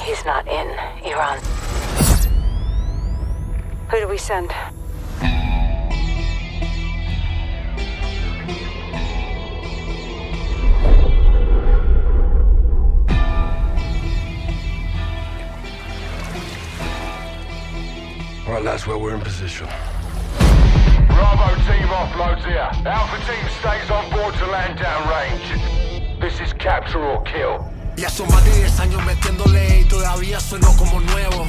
He's not in Iran. Who do we send? All right, lads, well, we're in position. Bravo team offloads here. Alpha team stays on board to land downrange. This is capture or kill. Ya son más de 10 años metiéndole y todavía sueno como nuevo.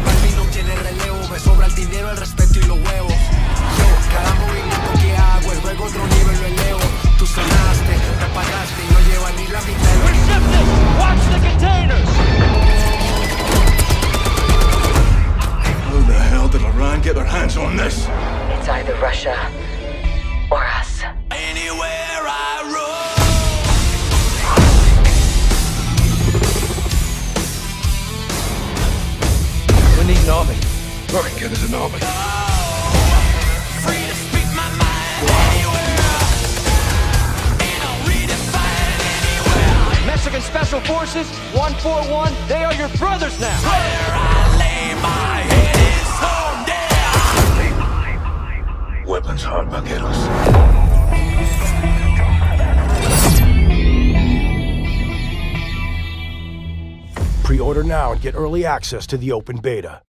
Balvin no tiene relevo, me sobra el dinero, el respeto y los huevos. Yo, cada movimiento que hago es luego otro nivel lo elevo. Tú sonaste, me pagaste y no lleva ni la mitad de lo Recipient! Watch the containers! How the hell did Iran get their hands on this? It's either Russia or us. Anywhere I roam. We need an army. I can get us an army. Free to speak my mind anywhere. And I'll redefine anywhere. Mexican Special Forces, 141, they are your brothers now. Where I lay my head is home there. Weapons hard, vaqueros. Pre-order now and get early access to the open beta.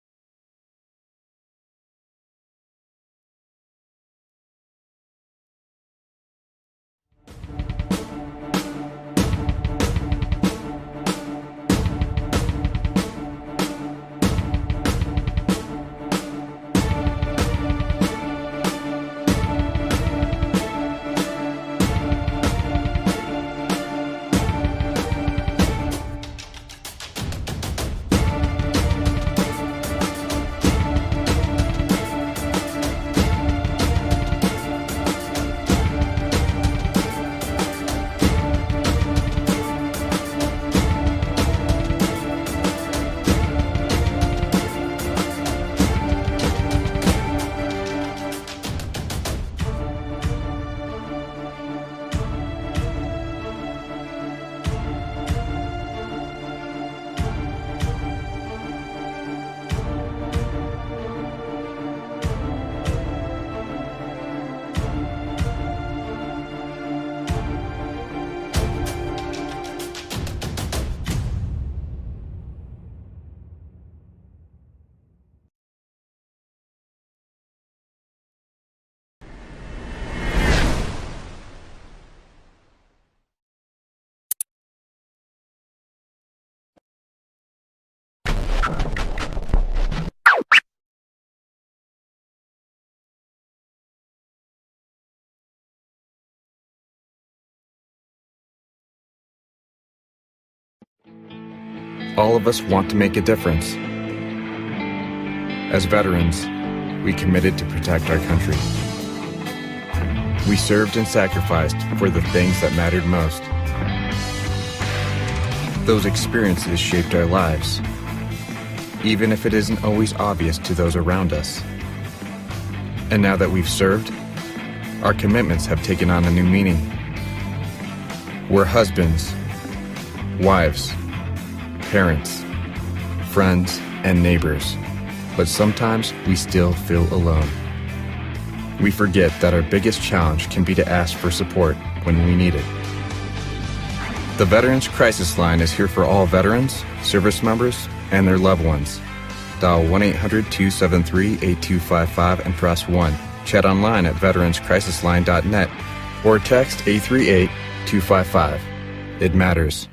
All of us want to make a difference. As veterans, we committed to protect our country. We served and sacrificed for the things that mattered most. Those experiences shaped our lives, even if it isn't always obvious to those around us. And now that we've served, our commitments have taken on a new meaning. We're husbands, wives, parents, friends, and neighbors, but sometimes we still feel alone. We forget that our biggest challenge can be to ask for support when we need it. The Veterans Crisis Line is here for all veterans, service members, and their loved ones. Dial 1-800-273-8255 and press 1. Chat online at veteranscrisisline.net or text 838-255. It matters.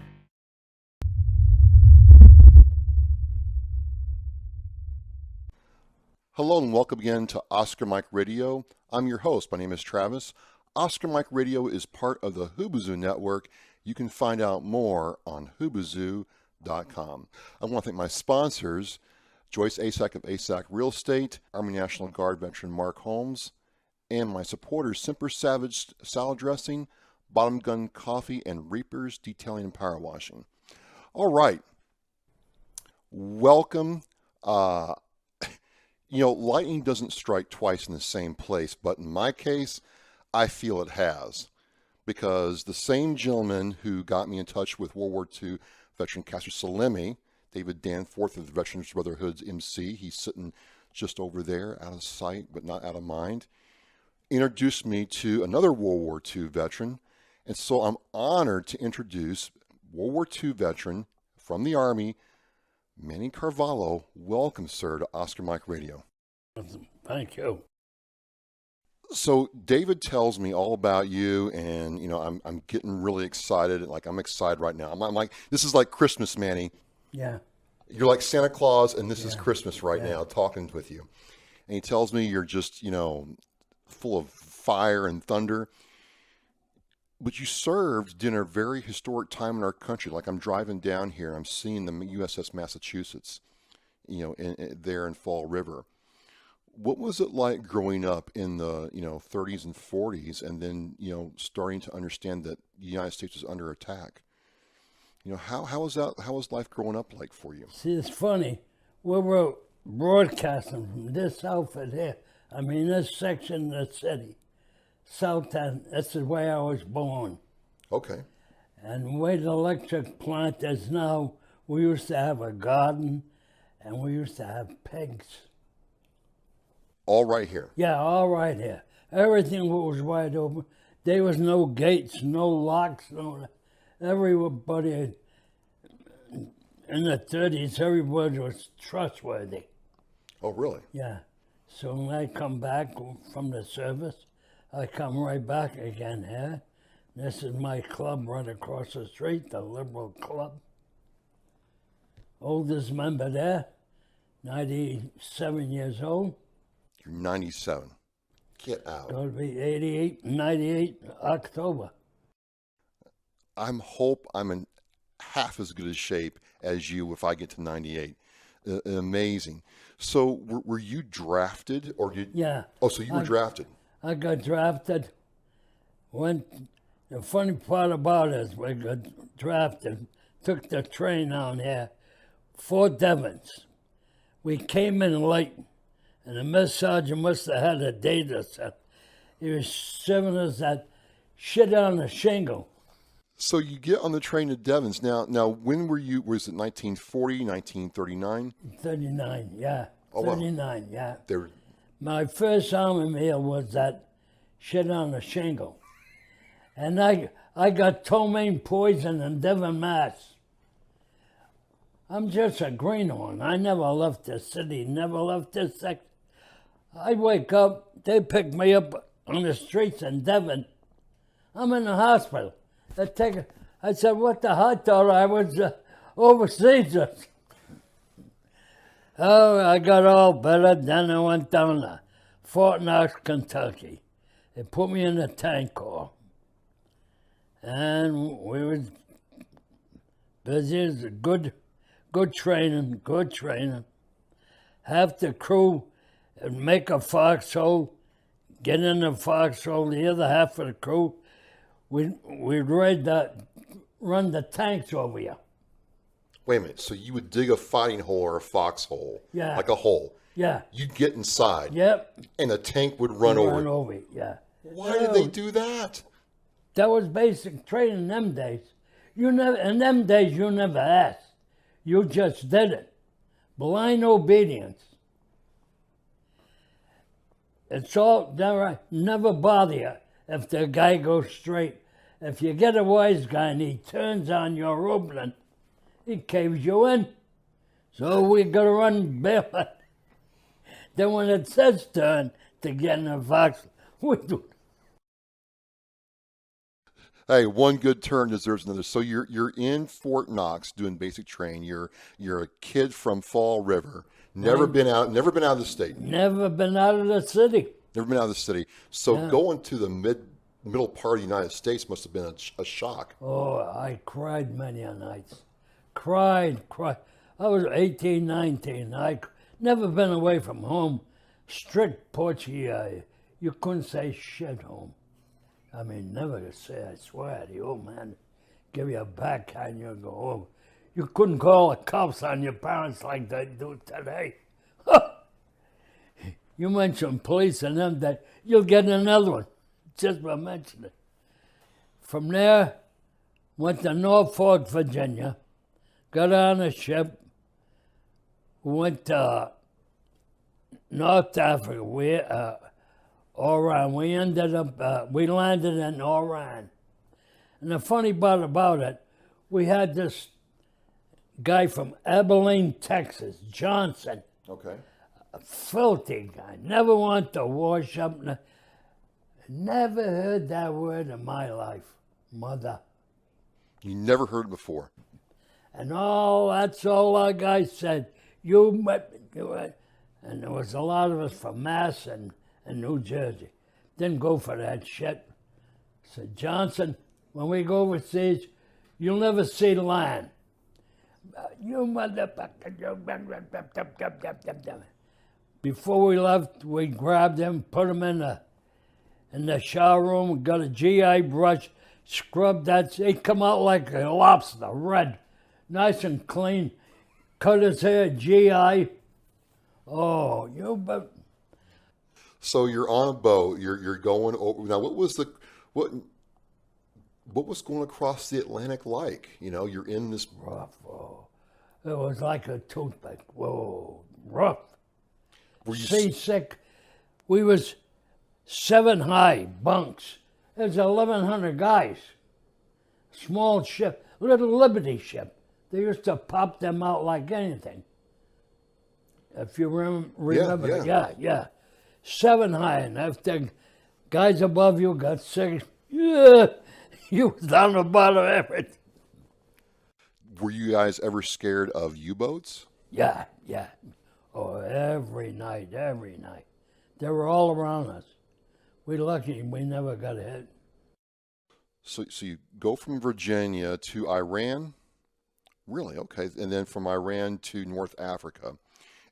Hello and welcome again to Oscar Mike Radio. I'm your host. My name is Travis. Oscar Mike Radio is part of the Hubazoo Network. You can find out more on hubazoo.com. I want to thank my sponsors, Joyce Asack of Asack Real Estate, Army National Guard veteran Mark Holmes, and my supporters, Simper Savage Salad Dressing, Bottom Gun Coffee, and Reapers Detailing and Power Washing. All right. Welcome. Lightning doesn't strike twice in the same place, but in my case, I feel it has. Because the same gentleman who got me in touch with World War II veteran Caster Salemi David Danforth of the Veterans Brotherhood's MC. He's sitting just over there, out of sight, but not out of mind. Introduced me to another World War II veteran. And so I'm honored to introduce World War II veteran from the Army, Manny Carvalho. Welcome, sir, to Oscar Mike Radio. Thank you. So David tells me all about you, and I'm getting really excited. Like, I'm excited right now. I'm like, this is like Christmas, Manny. Yeah. You're like Santa Claus, and this is Christmas right now, talking with you. And he tells me you're just, full of fire and thunder. But you served during a very historic time in our country. Like, I'm driving down here, and I'm seeing the USS Massachusetts, there in Fall River. What was it like growing up in the 30s and 40s, and then starting to understand that the United States was under attack? How was life growing up like for you? See, it's funny. We were broadcasting from this outfit here. I mean, this section of the city, South End. That's the way I was born. Okay. And the way the electric plant is now, we used to have a garden, and we used to have pigs. All right here. Yeah, all right here. Everything was wide open. There was no gates, no locks, everybody in the 30s, everybody was trustworthy. Oh, really? Yeah. So when I come back from the service, I come right back again here. This is my club right across the street, the Liberal Club. Oldest member there, 97 years old. You're 97. Get out. It'll be 98 October. I'm in half as good a shape as you if I get to 98. Amazing. So were you drafted or did? Yeah. Oh, so you were drafted. I got drafted. The funny part about it is we got drafted, took the train down here, Fort Devens. We came in late, and the mess sergeant must have had a data set. He was serving us that shit on the shingle. So you get on the train to Devens. Now, when were you? Was it 1940, 1939? 39, yeah. Oh, wow. 39, yeah. There. My first army meal was that shit on the shingle. And I got ptomaine poison in Devon, Mass. I'm just a greenhorn. I never left the city, never left this section. I wake up, they pick me up on the streets in Devon. I'm in the hospital. I said, what the hell? I thought I was overseas. Oh, I got all better. Then I went down to Fort Knox, Kentucky. They put me in the tank corps. And we were busy. It was good training. Half the crew would make a foxhole, get in the foxhole. The other half of the crew, we'd run the tanks over you. Wait a minute. So you would dig a fighting hole or a foxhole? Yeah. Like a hole? Yeah. You'd get inside? Yep. And the tank would run over? Run over it, yeah. Why did they do that? That was basic training in them days. In them days, you never asked. You just did it. Blind obedience. It's all, never bother you if the guy goes straight. If you get a wise guy and he turns on your opening, he caves you in. So we got to run barefoot. Then when it says turn to get in the fox, we do. Hey, one good turn deserves another. So you're in Fort Knox doing basic training. You're a kid from Fall River. Never been out of the state. Never been out of the city. Never been out of the city. So going to the middle part of the United States must have been a shock. Oh, I cried many a nights. Cried. I was 18, 19. I never been away from home. Strict Portuguese. You couldn't say shit home. I mean, never to say, I swear to you, old man, give you a backhand, you'll go home. You couldn't call the cops on your parents like they do today. You mention police and them, that you'll get another one, just by mentioning it. From there, went to Norfolk, Virginia, got on a ship, We went to North Africa. Oran. We ended up, we landed in Oran. And the funny part about it, we had this guy from Abilene, Texas, Johnson. Okay. A filthy guy. Never wanted to wash up. Never heard that word in my life. Mother. You never heard it before. And that's all our guys said. And there was a lot of us from Mass and New Jersey. Didn't go for that shit. Said, Johnson, when we go overseas, you'll never see the land. You motherfucker. Before we left, we grabbed him, put him in the shower room, got a GI brush, scrubbed that. He come out like a lobster, red, nice and clean. Cut his hair, GI. Oh, So you're on a boat. You're going over. Now, what was going across the Atlantic like? You know, you're in this rough. Oh, it was like a toothpick. Whoa, rough. Were you seasick? We was 7 high bunks. There's 1,100 guys. Small ship, little Liberty ship. They used to pop them out like anything. If you remember, yeah. 7 high, and if the guys above you got sick, you was down the bottom of everything. Were you guys ever scared of U-boats? Yeah. Oh, every night. They were all around us. We're lucky we never got hit. So you go from Virginia to Iran? Really? Okay. And then from Iran to North Africa.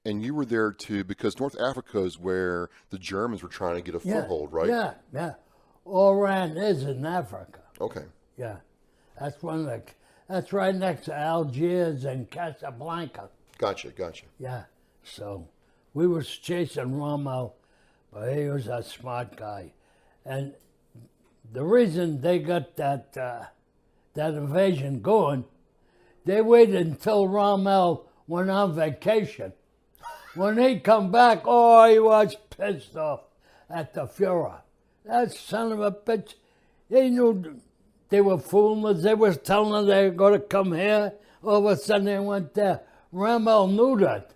And you were there because North Africa is where the Germans were trying to get a foothold, right? Yeah. Oran is in Africa. Okay. Yeah. That's right next to Algiers and Casablanca. Gotcha. Yeah. So we was chasing Rommel, but he was a smart guy. And the reason they got that invasion going, they waited until Rommel went on vacation. When he come back, he was pissed off at the Fuhrer. That son of a bitch, he knew they were fooling us. They was telling us they were going to come here. All of a sudden they went there. Rommel knew that.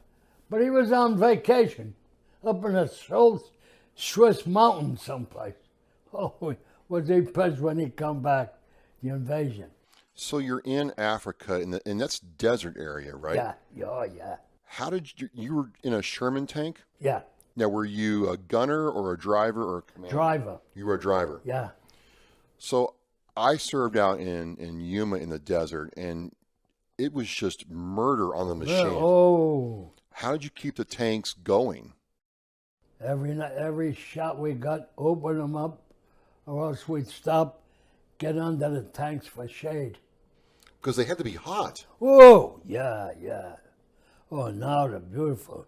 But he was on vacation up in the Swiss mountains someplace. Oh, was he pissed when he come back, the invasion. So you're in Africa, and that's desert area, right? Yeah. How did you were in a Sherman tank? Yeah. Now, were you a gunner or a driver or a commander? Driver. You were a driver? Yeah. So I served out in Yuma in the desert, and it was just murder on the machine. Oh. How did you keep the tanks going? Every night, every shot we got, open them up, or else we'd stop, get under the tanks for shade. Because they had to be hot. Oh, yeah. Oh, now they're beautiful.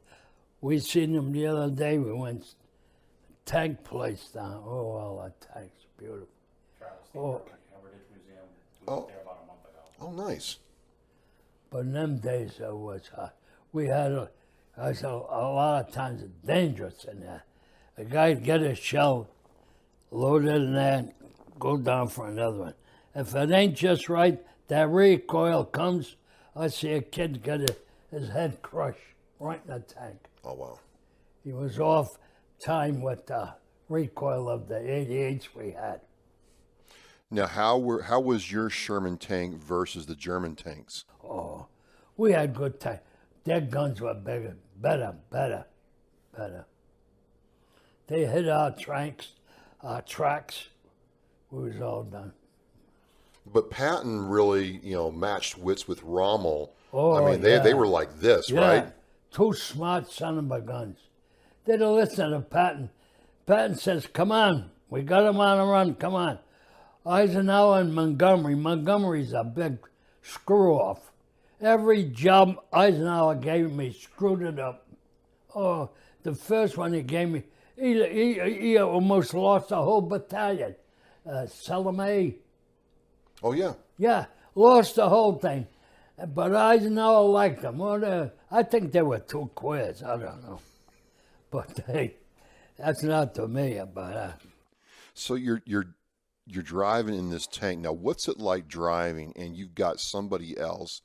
We seen them the other day. We went tank place down. Oh, all the tanks, beautiful. Oh, there about a month ago. Oh, nice. But in them days, it was we had a lot of times it's dangerous in there. A guy'd get a shell, load it in there, and go down for another one. If it ain't just right, that recoil comes. I see a kid get his head crushed right in the tank. Oh, wow. He was off time with the recoil of the 88s we had. Now, how was your Sherman tank versus the German tanks? Oh, we had good tanks. Their guns were bigger, better. They hit our tracks. We was all done. But Patton really, matched wits with Rommel. Oh, I mean, they were like this, right? Two smart son of a guns. They don't listen to Patton. Patton says, come on, we got him on a run, come on. Eisenhower and Montgomery. Montgomery's a big screw-off. Every job Eisenhower gave me, screwed it up. Oh, the first one he gave me, he almost lost the whole battalion. Salemi. Oh, yeah. Yeah, lost the whole thing. But Eisenhower liked them. Well, I think they were 2 queers. I don't know. But that's not to me. But So you're driving in this tank. Now, what's it like driving and you've got somebody else,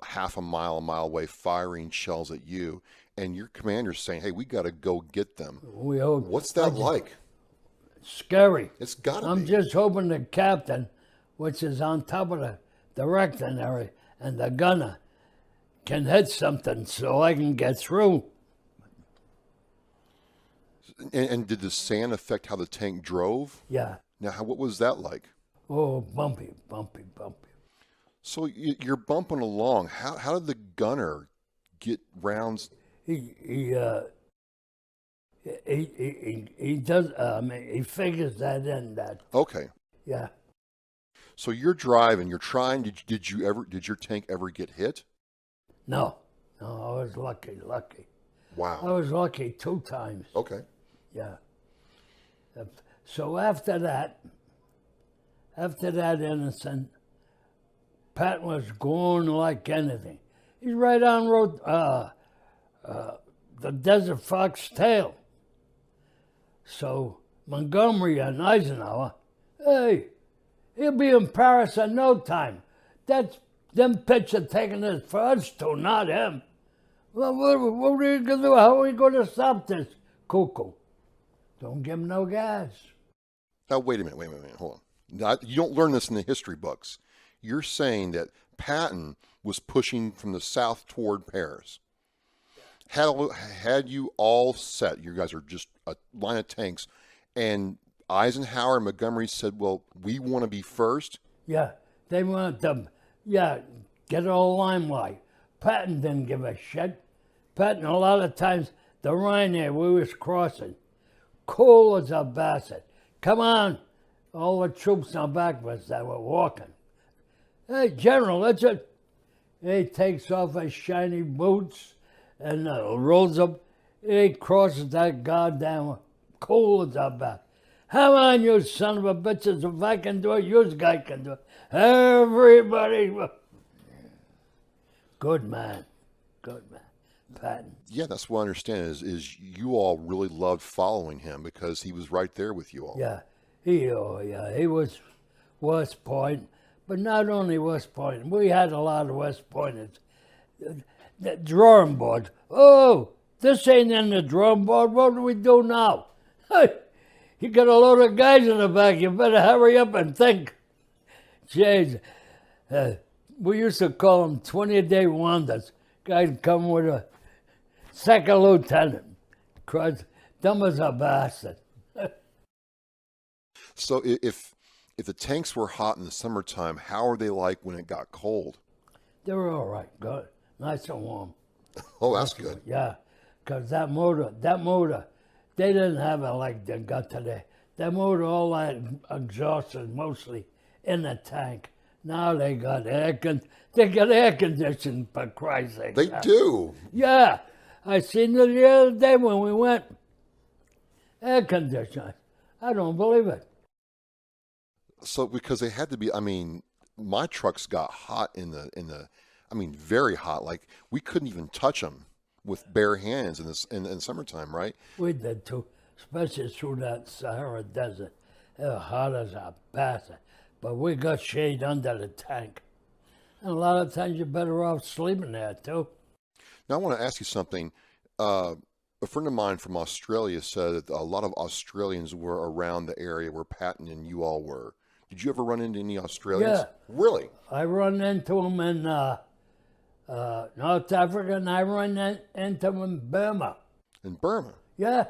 half a mile away firing shells at you, and your commander's saying, hey, we got to go get them. What's that like? Scary. It's got to be. I'm just hoping the captain, which is on top of the rectanary, and the gunner can hit something so I can get through. And did the sand affect how the tank drove? Yeah. Now, what was that like? Oh, bumpy. So you're bumping along. How did the gunner get rounds? He does. He figures that in. That. Okay. Yeah. So you're driving. You're trying. Did your tank ever get hit? No. I was lucky. Wow. I was lucky 2 times. Okay. Yeah. So after that innocent, Pat was going like anything. He's right on road, the Desert Fox tail. So Montgomery and Eisenhower, hey, he'll be in Paris in no time. Them pitch are taking this for us two, not him. Well, what are we going to do? How are we going to stop this cuckoo? Don't give him no gas. Now, wait a minute, hold on. You don't learn this in the history books. You're saying that Patton was pushing from the south toward Paris. Had you all set, you guys are just a line of tanks, and Eisenhower and Montgomery said, well, we want to be first? Yeah, they wanted them, get all limelight. Patton didn't give a shit. Patton, a lot of times, the Rhine there, we was crossing. Cool as a bastard. Come on. All the troops on back of us that were walking. Hey, General, that's it. He takes off his shiny boots and rolls up. He crosses that goddamn cool as a bastard. Come on, you son of a bitches. If I can do it, you guy can do it. Everybody. Good man. Patton. Yeah, that's what I understand is you all really loved following him because he was right there with you all. Yeah, he was West Point, but not only West Point. We had a lot of West Pointers. The drawing board. Oh, this ain't in the drawing board. What do we do now? Hey, you got a load of guys in the back. You better hurry up and think. Jeez, we used to call them 20-day wonders. Guys come with a second lieutenant. Christ, dumb as a bastard. So if the tanks were hot in the summertime, how are they like when it got cold? They were all right, good, nice and warm. Oh, that's good. Yeah, because that motor, they didn't have it like they got today. That motor, all that exhausted mostly in the tank. Now they got air conditioning, for Christ's sake. They do? Yeah, I seen it the other day when we went. Air conditioning. I don't believe it. So because they had to be, my trucks got hot very hot. Like we couldn't even touch them with bare hands in summertime, right? We did too, especially through that Sahara Desert. It was hot as a bastard. But we got shade under the tank. And a lot of times you're better off sleeping there too. Now I want to ask you something. A friend of mine from Australia said that a lot of Australians were around the area where Patton and you all were. Did you ever run into any Australians? Yeah. Really? I run into them in North Africa, and I run into them in Burma. In Burma? Yeah.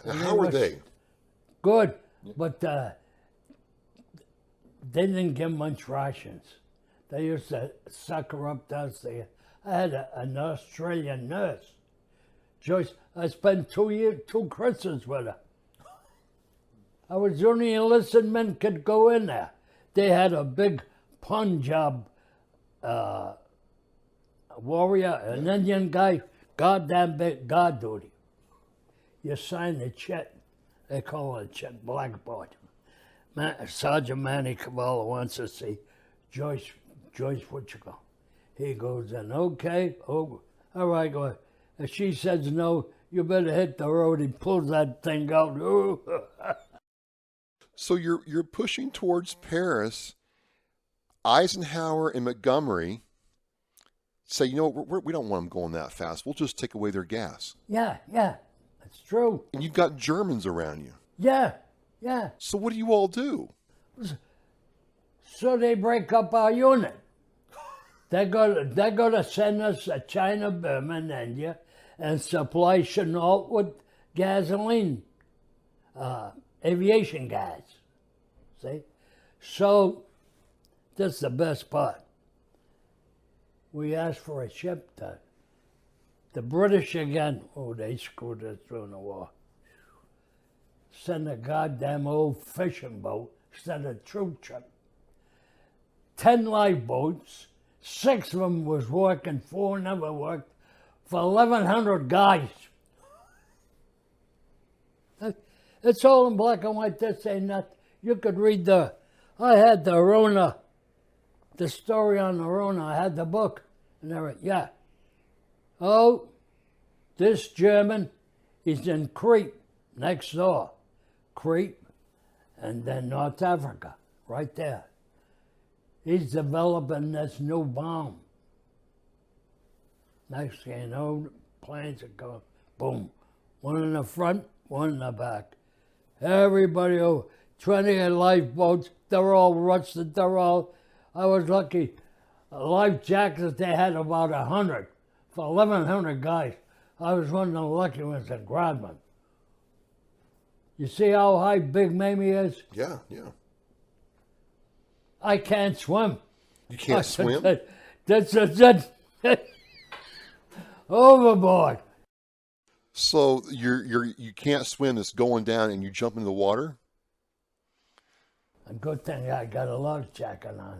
How were they? Good, but they didn't give much rations. They used to sucker up us there. I had an Australian nurse, Joyce. I spent 2 Christmas with her. I was the only enlisted men could go in there. They had a big Punjab warrior, an Indian guy, goddamn big guard duty. You sign the check, they call it a check, blackboard. Sergeant Manny Carvalho wants to see Joyce Joyce, what you go? He goes in, okay, oh, all right, go ahead. And she says, no, you better hit the road. He pulls that thing out. So you're pushing towards Paris. Eisenhower and Montgomery say, you know, we don't want them going that fast. We'll just take away their gas. Yeah, that's true. And you've got Germans around you. Yeah. So what do you all do? So they break up our unit. They're gonna send us to China, Burma, and India, and supply Chenault with gasoline, aviation gas. See? So, that's the best part. We asked for a ship. The British again, they screwed us through the war. Send a goddamn old fishing boat instead of troop ship. 10 lifeboats, 6 of them was working, 4 never worked, for 1,100 guys. It's all in black and white. This ain't not. You could read I had the Rona, the story on the Rona. I had the book. And everything. Yeah. Oh, this German is in Crete, next door. Crete, and then North Africa, right there. He's developing this new bomb. Next thing you know, planes are going, boom. One in the front, one in the back. Everybody, 20 lifeboats, they're all rusted, I was lucky. Life jackets, they had about 100 for 1,100 guys. I was one of the lucky ones that grabbed one. You see how high Big Mamie is? Yeah. I can't swim. You can't swim? That's overboard. So you can't swim. It's going down, and you jump into the water. A good thing I got a life jacket on.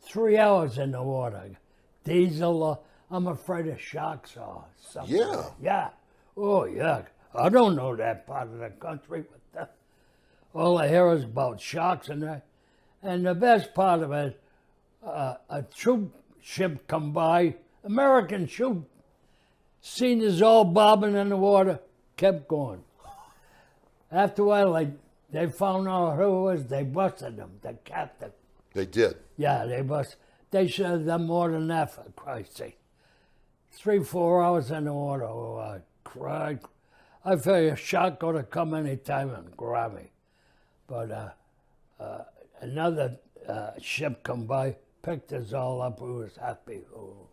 3 hours in the water. Diesel. I'm afraid of sharks or something. Yeah. Yeah. Oh yeah. I don't know that part of the country, but all I hear is about sharks and that. And the best part of it, a troop ship come by, American troop, seen us all bobbing in the water, kept going. After a while, they found out who it was, they busted them, the captain. They did? Yeah, they busted. They should have done more than that, for Christ's sake. 3-4 hours in the water, oh, I cried. I figured a shark could have come any time and grab me. But another ship come by, picked us all up, we was happy. Oh.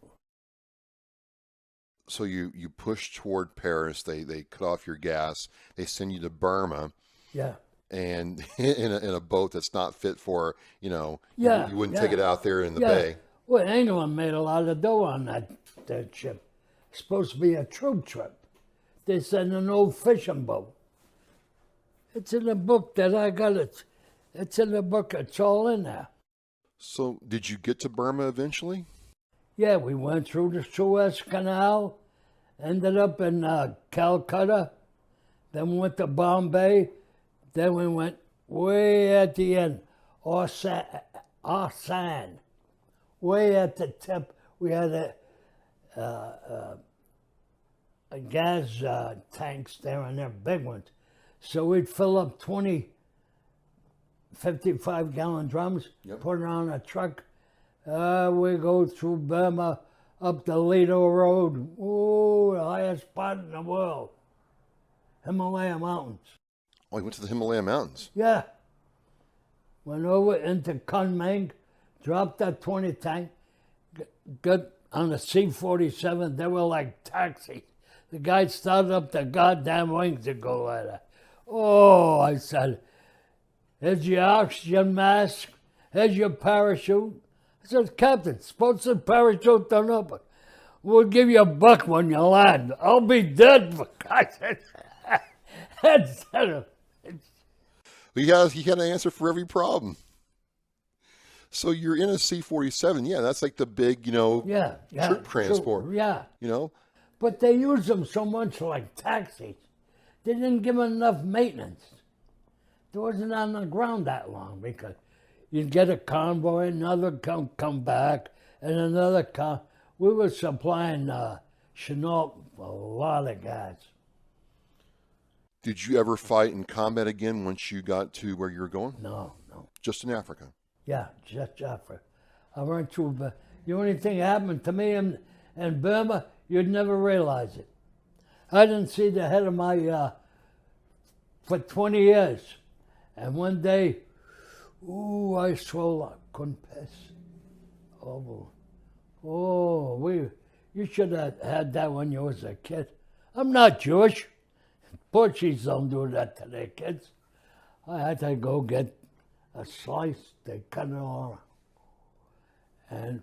So you push toward Paris, they cut off your gas, they send you to Burma. Yeah. And in a boat that's not fit for, you wouldn't take it out there in the bay. Well, England made a lot of dough on that ship. It's supposed to be a troop trip. They sent an old fishing boat. It's in the book that I got it. It's in the book. It's all in there. So did you get to Burma eventually? Yeah, we went through the Suez Canal, ended up in Calcutta, then went to Bombay, then we went way at the end, Asan. Way at the tip, we had a gas tanks there, and they're big ones. So we'd fill up 20 55-gallon drums, put it on a truck. We go through Burma, up the Lido Road. Oh, the highest spot in the world. Himalaya Mountains. Oh, you went to the Himalaya Mountains? Yeah. Went over into Kunming, dropped that 20 tank, got on the C-47. They were like taxis. The guy started up the goddamn wings to go like that. Oh, I said, here's your oxygen mask, here's your parachute. I said, Captain, suppose the parachute don't open. We'll give you $1 when you land. I'll be dead for God's sake. He had an answer for every problem. So you're in a C-47. Yeah, that's like the big, troop transport. Yeah. You know? But they use them so much like taxis. They didn't give them enough maintenance. It wasn't on the ground that long because you'd get a convoy, another come back, and another We were supplying Chenault for a lot of guys. Did you ever fight in combat again once you got to where you were going? No. Just in Africa? Yeah, just Africa. I went through, the only thing that happened to me in Burma, you'd never realize it. I didn't see the head of my, for 20 years. And one day, I swole up, couldn't piss. You should have had that when you was a kid. I'm not Jewish. Portuguese don't do that to their kids. I had to go get a slice, they cut it on. And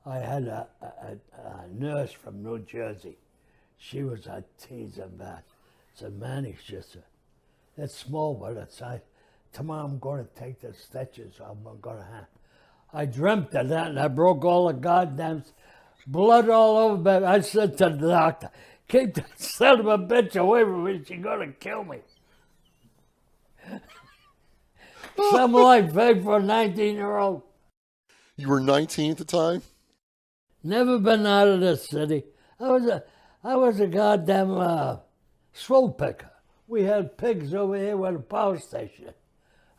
I had a nurse from New Jersey. She was a teasing bat. Said, Manny, it's small, but it's tomorrow I'm going to take the stitches. I'm going to have. I dreamt of that, and I broke all the goddamn blood all over me. I said to the doctor, keep that son of a bitch away from me. She's going to kill me. Something like big for a 19-year-old. You were 19 at the time? Never been out of the city. I was a goddamn swole picker. We had pigs over here with a power station.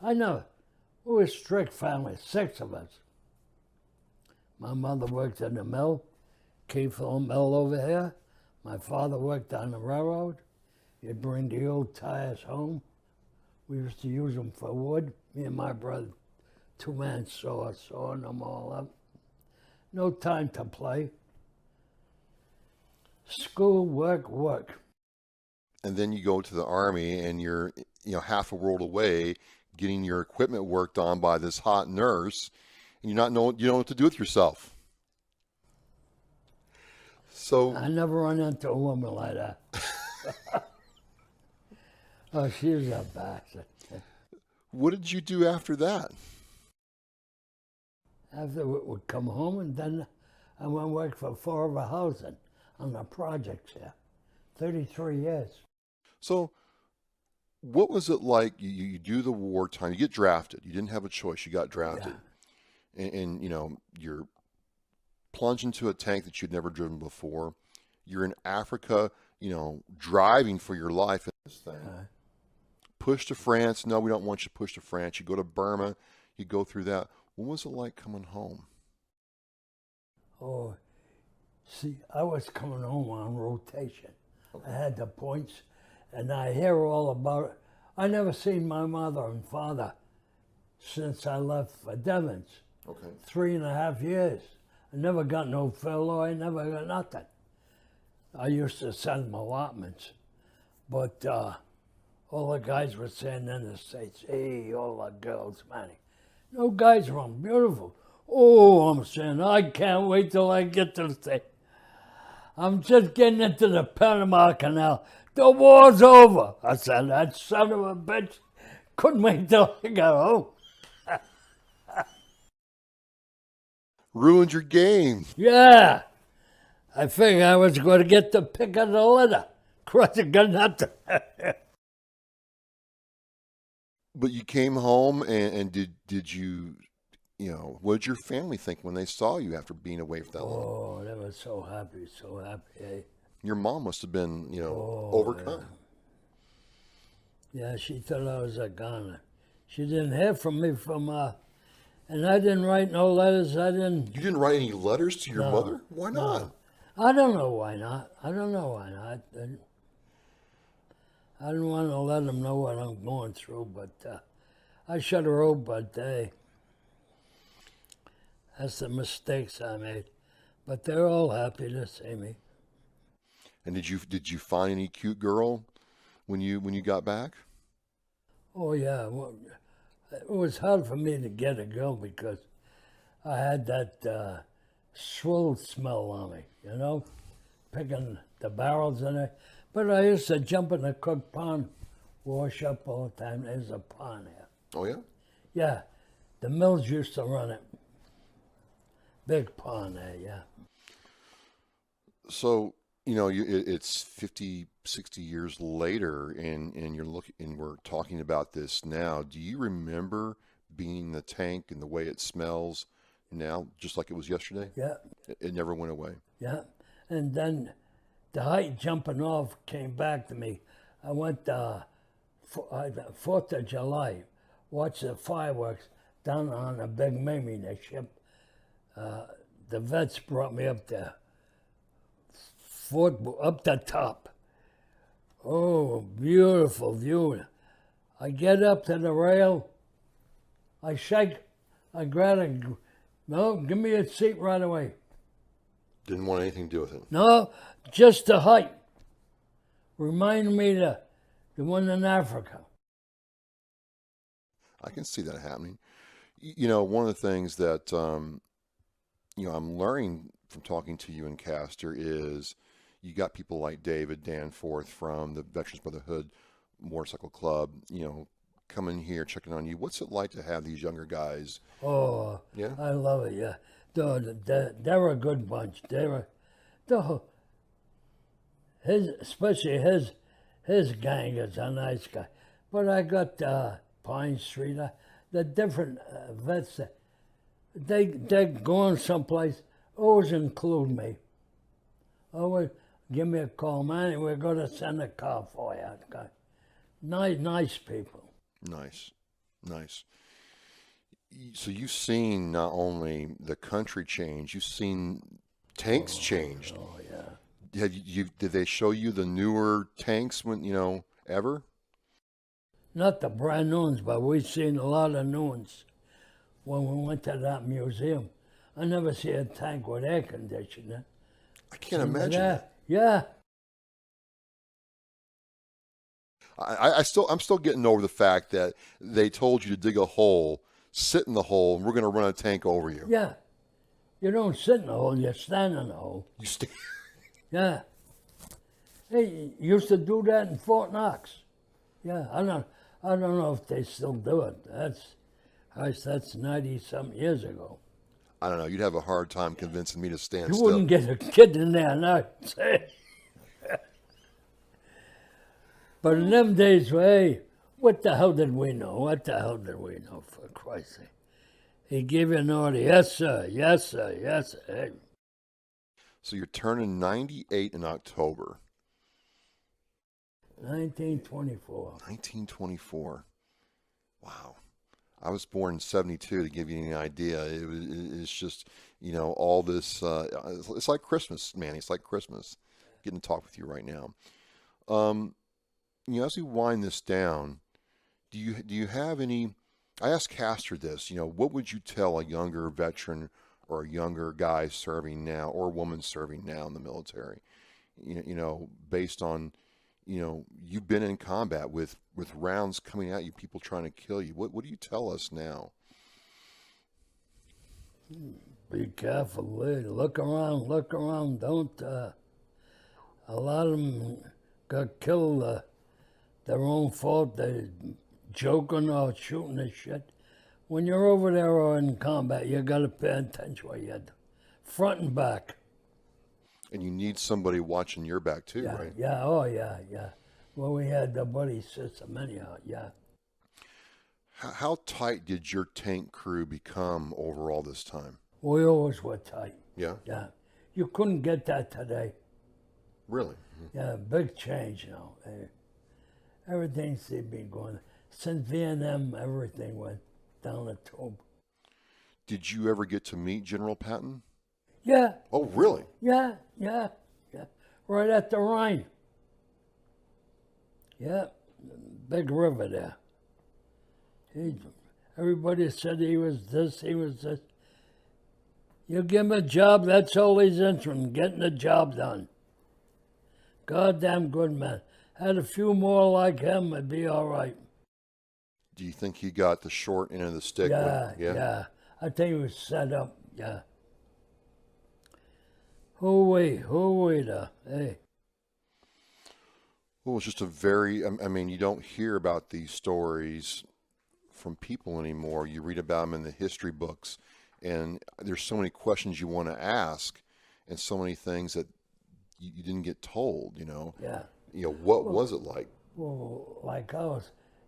I know. We were a strict family, 6 of us. My mother worked in the mill, Keyfield Mill over here. My father worked on the railroad. He'd bring the old tires home. We used to use them for wood. Me and my brother, 2-man sawing them all up. No time to play. School, work. And then you go to the Army and you're half a world away getting your equipment worked on by this hot nurse, and you don't know what to do with yourself. So I never run into a woman like that. Oh, she was a bastard. What did you do after that? After we'd come home, and then I went and worked for Forever Housing on the projects here. 33 years. So what was it like? You do the wartime, you get drafted. You didn't have a choice, you got drafted. Yeah. And you're plunged into a tank that you'd never driven before. You're in Africa, driving for your life in this thing. Push to France. No, we don't want you to push to France. You go to Burma. You go through that. What was it like coming home? Oh, see, I was coming home on rotation. Okay. I had the points, and I hear all about it. I never seen my mother and father since I left for Devon's. Okay. 3.5 years. I never got no furlough. I never got nothing. I used to send them allotments, but all the guys were saying in the States, hey, all the girls, Manny. No guys are beautiful. Oh, I'm saying, I can't wait till I get to the States. I'm just getting into the Panama Canal. The war's over. I said, that son of a bitch couldn't wait till I got home. Ruined your game. Yeah. I figured I was going to get the pick of the litter. Crossing got nothing. But you came home, and did you, what did your family think when they saw you after being away for that long? Oh, they were so happy, eh? Your mom must have been, overcome. Yeah, she thought I was a goner. She didn't hear from me and I didn't write no letters. You didn't write any letters to your mother? Why not? No. I don't know why not. I didn't want to let them know what I'm going through, but I should have wrote, but that's the mistakes I made. But they're all happy to see me. And did you find any cute girl when you got back? Oh yeah, well, it was hard for me to get a girl because I had that swill smell on me, picking the barrels in it. But I used to jump in the Cook Pond, wash up all the time. There's a pond here. Oh, yeah? Yeah. The mills used to run it. Big pond there, yeah. So, it's 50, 60 years later, and we're talking about this now. Do you remember being in the tank and the way it smells now, just like it was yesterday? Yeah, It never went away. yeah. And then the height jumping off came back to me. I went 4th of July, watched the fireworks down on a big Mimi ship. The vets brought me up there, up the top. Oh, beautiful view. I get up to the rail, I shake, I grab it, no, give me a seat right away. Didn't want anything to do with it. No, just the height. Reminded me of the one in Africa. I can see that happening. You know, one of the things that, you know, I'm learning from talking to you and Caster is you got people like David Danforth from the Veterans Brotherhood Motorcycle Club, you know, coming here, checking on you. What's it like to have these younger guys? Oh, yeah, I love it, yeah. They're a good bunch. Especially his gang is a nice guy. But I got Pine Street, the different vets, they're going someplace, always include me. Always give me a call, man, we're going to send a car for you. Nice people. Nice. So you've seen not only the country change, you've seen tanks changed. Oh, yeah. Did they show you the newer tanks when, you know, ever? Not the brand new ones, but we've seen a lot of new ones when we went to that museum. I never see a tank with air conditioning. I can't imagine that. Yeah. I'm still getting over the fact that they told you to dig a hole, sit in the hole, and we're going to run a tank over you. Yeah. You don't sit in the hole, you stand in the hole. You stay. Yeah. They used to do that in Fort Knox. Yeah, I don't know if they still do it. That's 90-something years ago. I don't know. You'd have a hard time convincing me to stand You still. wouldn't get a kid in there now. But in them days, hey, what the hell did we know? For Christ's sake? He gave you an order. Yes, sir. Yes, sir. Yes, sir. Hey. So you're turning 98 in October. 1924. 1924. Wow. I was born in 72, to give you an idea. It's just, you know, all this, it's like Christmas, man. It's like Christmas, getting to talk with you right now. You know, as we wind this down, do you have any, I asked Caster this, you know, what would you tell a younger veteran or a younger guy serving now or woman serving now in the military? You know, based on, you know, you've been in combat with rounds coming at you, people trying to kill you. What do you tell us now? Be careful. Look around. Don't. A lot of them got killed their own fault. They joking or shooting and shit. When you're over there or in combat, you got to pay attention what you're doing. Front and back. And you need somebody watching your back too, Yeah, right? yeah, oh yeah. Well, we had the buddy system anyhow, yeah. How tight did your tank crew become over all this time? We always were tight. Yeah? Yeah. You couldn't get that today. Really? Yeah, big change now. Everything's been going. Since Vietnam, everything went down the tube. Did you ever get to meet General Patton? Yeah. Oh, really? Yeah. Right at the Rhine. Yeah, big river there. Everybody said he was this. You give him a job, that's all he's interested in, getting the job done. Goddamn good man. Had a few more like him, it'd be all right. Do you think he got the short end of the stick? Yeah. I think he was set up, yeah. Who we the, hey. Well, it's just a very, I mean, you don't hear about these stories from people anymore. You read about them in the history books, and there's so many questions you want to ask and so many things that you didn't get told, you know. Yeah. You know, what was it like? Well, like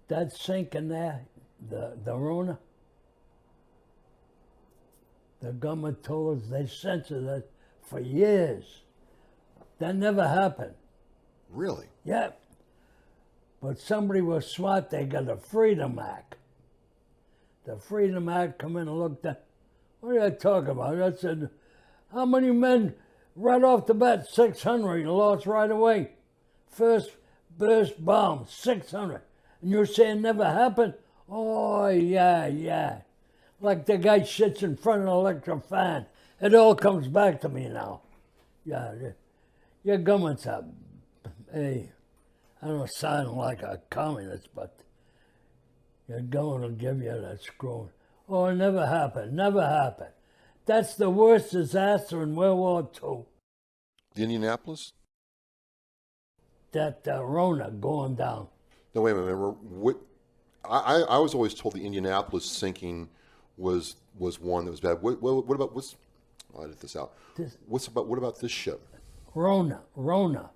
that sink in there, the Rona, The government told us they censored it for years. That never happened. Really? Yeah. But somebody was smart. They got a Freedom Act. The Freedom Act come in and looked at, what are you talking about? I said, how many men right off the bat? 600 lost right away. First burst bomb, 600. And you're saying never happened? Oh, yeah. Like the guy sits in front of an electric fan. It all comes back to me now. Yeah, your government's a, hey, I don't sound like a communist, but your government will give you that screw. Oh, it never happened. That's the worst disaster in World War II. The Indianapolis? That Rona going down. No, wait a minute. What, I was always told the Indianapolis sinking was one that was bad. What about I'll edit this out. What about this ship? Rona. Rona?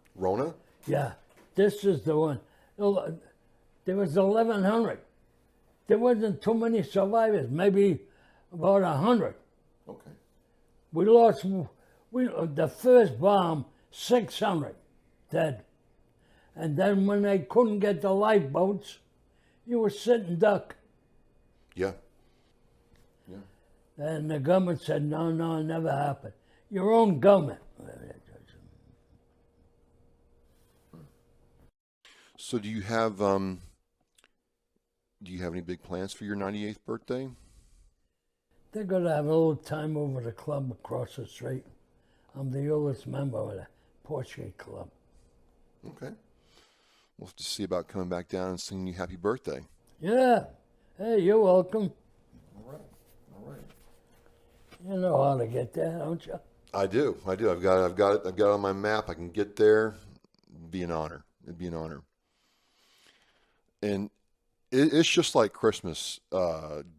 Yeah, this is the one. There was 1,100. There wasn't too many survivors. Maybe about 100. Okay. We lost. The first bomb, 600 dead. And then when they couldn't get the lifeboats, you were sitting duck. Yeah. And the government said, no, it never happened. Your own government. So do you have any big plans for your 98th birthday? They're going to have a little time over the club across the street. I'm the oldest member of the Porsche Club. Okay. We'll have to see about coming back down and singing you happy birthday. Yeah. Hey, you're welcome. All right. You know how to get there, don't you? I do. I've got it on my map. I can get there. It'd be an honor. And it's just like Christmas,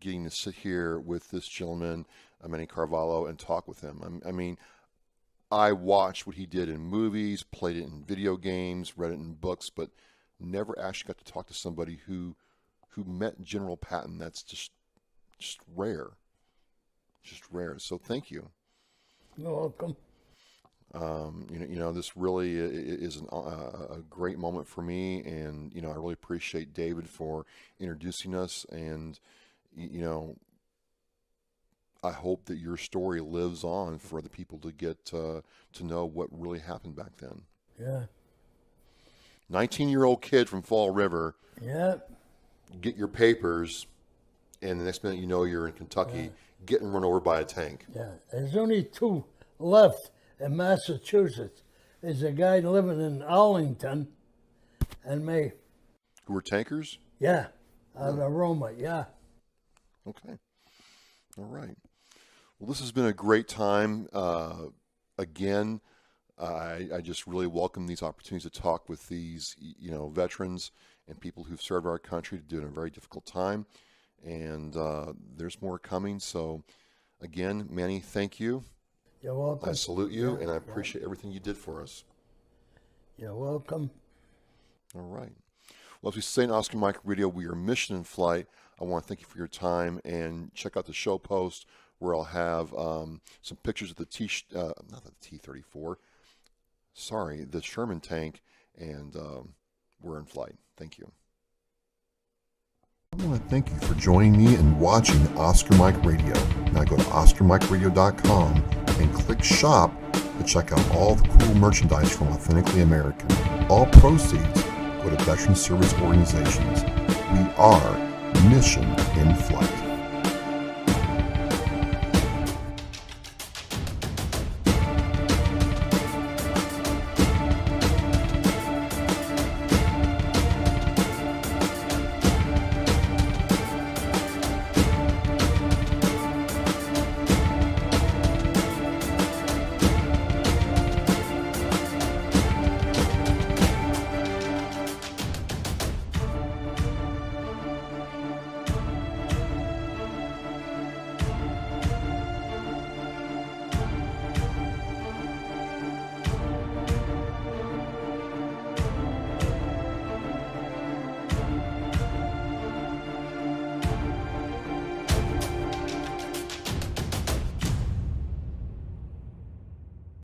getting to sit here with this gentleman, Manny Carvalho, and talk with him. I mean, I watched what he did in movies, played it in video games, read it in books, but never actually got to talk to somebody who met General Patton. That's just rare. Just rare. So thank you. You're welcome. This really is a great moment for me, and I really appreciate David for introducing us, and I hope that your story lives on for the people to get to know what really happened back then. Yeah. 19-year-old kid from Fall River. Yeah. Get your papers, and the next minute you're in Kentucky, getting run over by a tank. Yeah. There's only 2 left in Massachusetts. There's a guy living in Arlington and me. Who were tankers? Yeah. Out of Roma, yeah. Okay. All right. Well, this has been a great time. Again, I just really welcome these opportunities to talk with these, veterans and people who've served our country during a very difficult time. And there's more coming. So, again, Manny, thank you. You're welcome. I salute you, and I appreciate everything you did for us. You're welcome. All right. Well, as we say in Oscar Mike Radio, we are mission in flight. I want to thank you for your time, and check out the show post where I'll have some pictures of the not the T-34, sorry, the Sherman Tank, and we're in flight. Thank you. I want to thank you for joining me and watching Oscar Mike Radio. Now go to OscarMikeRadio.com and click Shop to check out all the cool merchandise from Authentically American. All proceeds go to veteran service organizations. We are Mission in Flight.